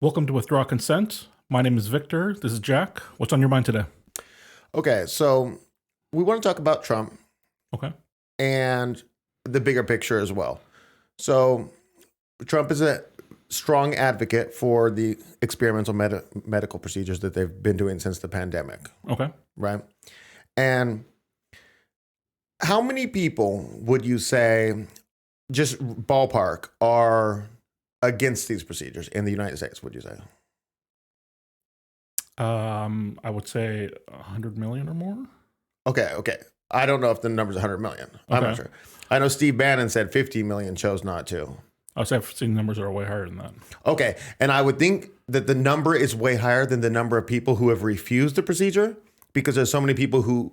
Welcome to Withdraw Consent. My name is Victor. This is Jack. What's on your mind today? Okay, so we want to talk about Trump Okay. and the bigger picture as well. So Trump is a strong advocate for the experimental medical procedures that they've been doing since the pandemic, Okay. right? And how many people would you say, just ballpark, are against these procedures in the United States, would you say? I would say 100 million or more. Okay. I don't know if the number's 100 million. I'm not Okay. sure. I know Steve Bannon said 50 million chose not to. I've seen numbers that are way higher than that. Okay. And I would think that the number is way higher than the number of people who have refused the procedure, because there's so many people who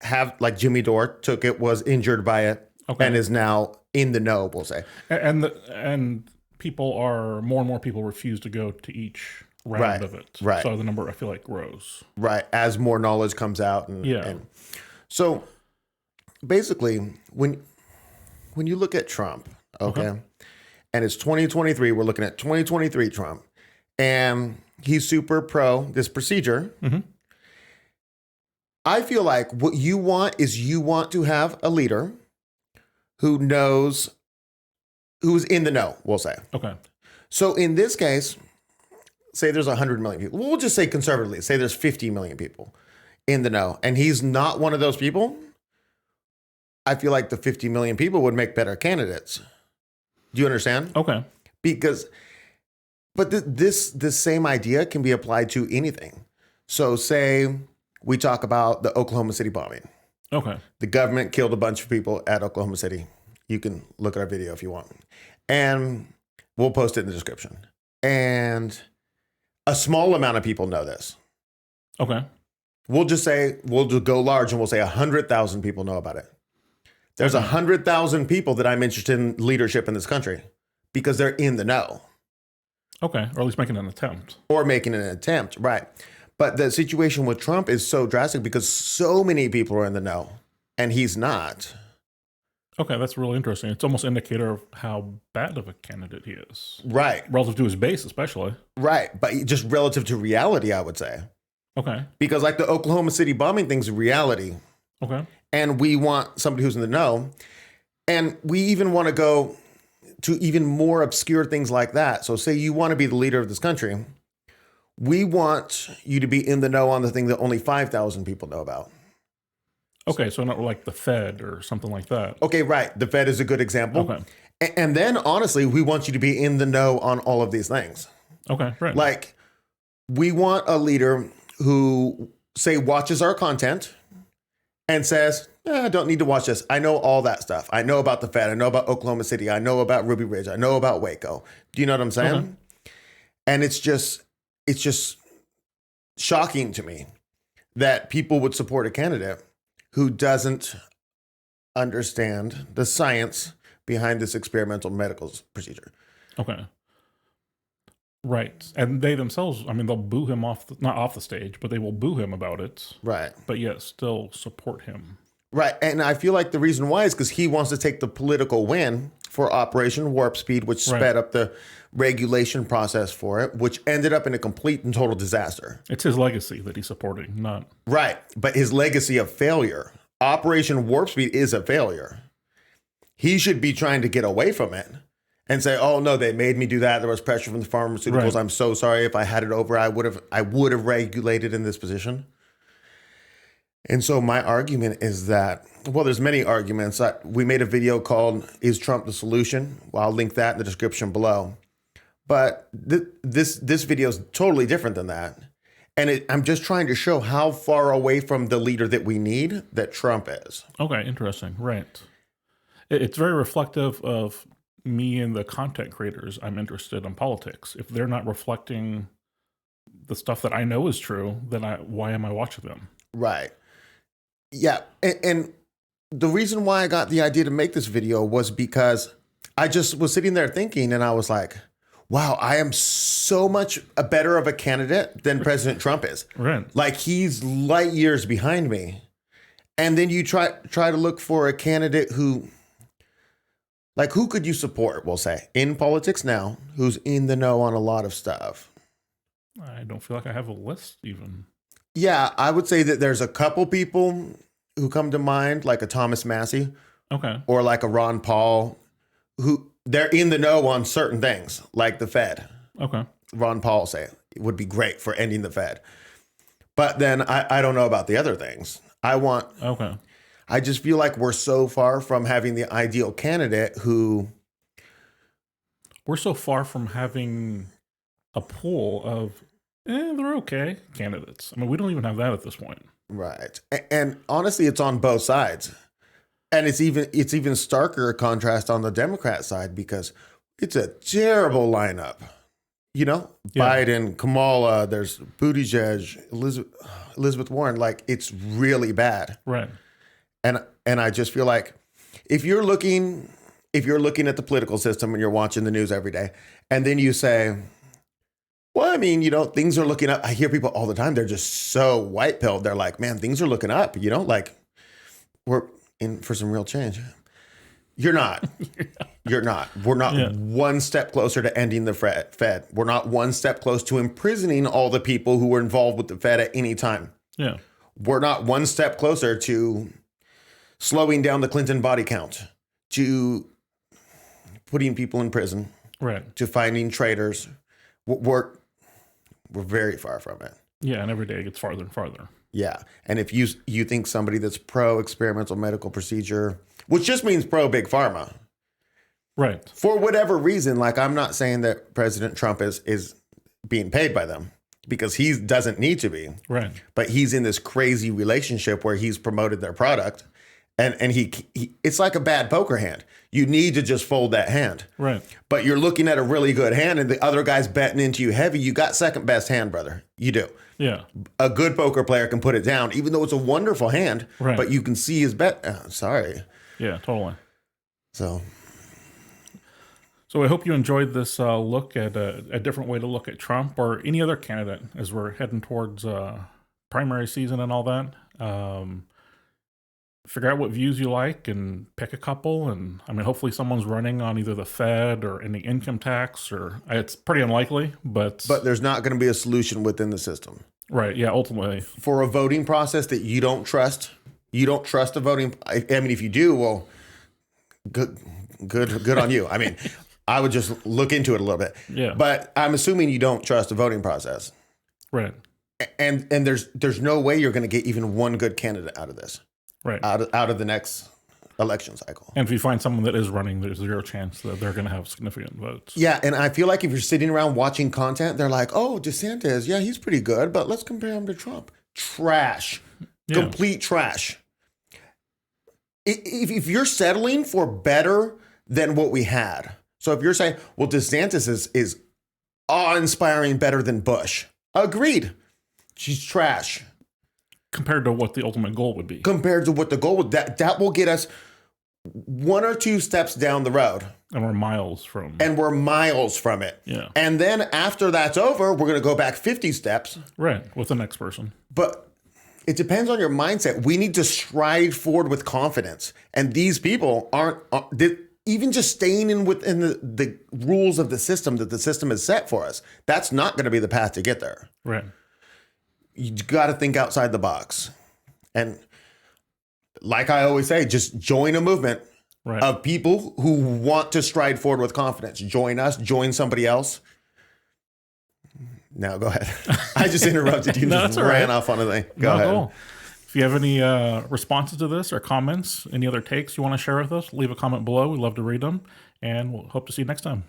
have, like Jimmy Dore took it, was injured by it, Okay. and is now in the know, we'll say. And people are more and more people refuse to go to each round Right, of it. right. So the number I feel like grows. Right. As more knowledge comes out. Yeah. And so basically, when you look at Trump, okay, and it's 2023, we're looking at 2023 Trump, and he's super pro this procedure. Mm-hmm. I feel like what you want is you want to have a leader who knows, who's in the know, we'll say. Okay. So in this case, say there's 100 million people. We'll just say conservatively, say there's 50 million people in the know, and he's not one of those people. I feel like the 50 million people would make better candidates. Do you understand? Okay. But this same idea can be applied to anything. So say we talk about the Oklahoma City bombing. Okay. The government killed a bunch of people at Oklahoma City. You can look at our video if you want. And we'll post it in the description. And a small amount of people know this. Okay. We'll just go large and we'll say 100,000 people know about it. There's 100,000 people that I'm interested in leadership in this country because they're in the know. Okay. Or at least making an attempt. Or making an attempt, right. But the situation with Trump is so drastic because so many people are in the know and he's not. Okay, that's really interesting. It's almost an indicator of how bad of a candidate he is. Right. Relative to his base, especially. Right. But just relative to reality, I would say. Okay. Because like the Oklahoma City bombing thing's reality. Okay. And we want somebody who's in the know. And we even want to go to even more obscure things like that. So say you want to be the leader of this country. We want you to be in the know on the thing that only 5,000 people know about. Okay, so not like the Fed or something like that. Okay, right. The Fed is a good example. Okay. And then, honestly, we want you to be in the know on all of these things. Okay, right. Like, we want a leader who, say, watches our content and says, I don't need to watch this. I know all that stuff. I know about the Fed. I know about Oklahoma City. I know about Ruby Ridge. I know about Waco. Do you know what I'm saying? Okay. And it's just shocking to me that people would support a candidate who doesn't understand the science behind this experimental medical procedure. Okay. Right. And they themselves, I mean, they'll boo him not off the stage, but they will boo him about it. Right. But yet still support him. Right. And I feel like the reason why is because he wants to take the political win for Operation Warp Speed, which sped up the regulation process for it, which ended up in a complete and total disaster. It's his legacy that he's supporting, not... Right. But his legacy of failure. Operation Warp Speed is a failure. He should be trying to get away from it and say, oh, no, they made me do that. There was pressure from the pharmaceuticals. Right. I'm so sorry. If I had it over, I would have regulated in this position. And so my argument is that, well, there's many arguments. We made a video called Is Trump the Solution? Well, I'll link that in the description below. But this video is totally different than that. And I'm just trying to show how far away from the leader that we need that Trump is. Okay, interesting. Right. It's very reflective of me and the content creators I'm interested in politics. If they're not reflecting the stuff that I know is true, then why am I watching them? Right. Yeah. And the reason why I got the idea to make this video was because I just was sitting there thinking, and I was like, wow, I am so much a better of a candidate than President Trump is. Right. Like, he's light years behind me. And then you try to look for a candidate who, like, who could you support, we'll say, in politics now, who's in the know on a lot of stuff? I don't feel like I have a list even. Yeah, I would say that there's a couple people who come to mind, like a Thomas Massey Okay. or like a Ron Paul, who they're in the know on certain things, like the Fed. Okay. Ron Paul say it would be great for ending the Fed. But then I don't know about the other things. Okay. I just feel like we're so far from having the ideal candidate who. We're so far from having a pool of, they're okay candidates. I mean, we don't even have that at this point. Right. And honestly, it's on both sides. And it's even starker contrast on the Democrat side because it's a terrible lineup. You know, Yeah. Biden, Kamala, there's Buttigieg, Elizabeth Warren. Like, it's really bad. Right. And I just feel like if you're looking at the political system and you're watching the news every day, and then you say, well, I mean, things are looking up. I hear people all the time. They're just so white pilled. They're like, man, things are looking up, like we're in for some real change. You're not. You're not. We're not one step closer to ending the Fed. We're not one step close to imprisoning all the people who were involved with the Fed at any time. Yeah. We're not one step closer to slowing down the Clinton body count, to putting people in prison, Right. to finding traitors. We're very far from it. Yeah, and every day it gets farther and farther. Yeah. And if you think somebody that's pro experimental medical procedure, which just means pro big pharma, right, for whatever reason, like, I'm not saying that President Trump is being paid by them, because he doesn't need to be. right, But he's in this crazy relationship where he's promoted their product, and he it's like a bad poker hand. You need to just fold that hand. right. But you're looking at a really good hand and the other guy's betting into you heavy. You got second best hand, brother. You do. Yeah, A good poker player can put it down, even though it's a wonderful hand, Right. but you can see his bet. Sorry. yeah, totally. So I hope you enjoyed this look at a different way to look at Trump or any other candidate as we're heading towards primary season and all that. Figure out what views you like and pick a couple. And I mean, hopefully someone's running on either the Fed or any income tax, or it's pretty unlikely, but there's not going to be a solution within the system. Right. Yeah. Ultimately, For a voting process that you don't trust a voting. I mean, if you do, well, good on you. I mean, I would just look into it a little bit. Yeah. But I'm assuming you don't trust a voting process. right. And there's no way you're going to get even one good candidate out of this. Right. Out of the next election cycle. And if you find someone that is running, there's zero chance that they're going to have significant votes. Yeah, and I feel like if you're sitting around watching content, they're like, oh, DeSantis, yeah, he's pretty good, but let's compare him to Trump. Trash. Yeah. Complete trash. If you're settling for better than what we had, so if you're saying, well, DeSantis is awe-inspiring, better than Bush. Agreed. She's trash. Compared to what the ultimate goal would be. Compared to what the goal would, that will get us one or two steps down the road. And we're miles from. And we're miles from it. Yeah. And then after that's over, we're going to go back 50 steps. Right. With the next person. But it depends on your mindset. We need to stride forward with confidence. And these people aren't even just staying within the rules of the system that the system has set for us. That's not going to be the path to get there. Right. You got to think outside the box. And like I always say, just join a movement Right. of people who want to stride forward with confidence. Join us, join somebody else. Now go ahead. I just interrupted you. No, Just that's all ran right. off on a thing. Go ahead. Cool. If you have any responses to this or comments, any other takes you want to share with us, leave a comment below. We'd love to read them. And we'll hope to see you next time.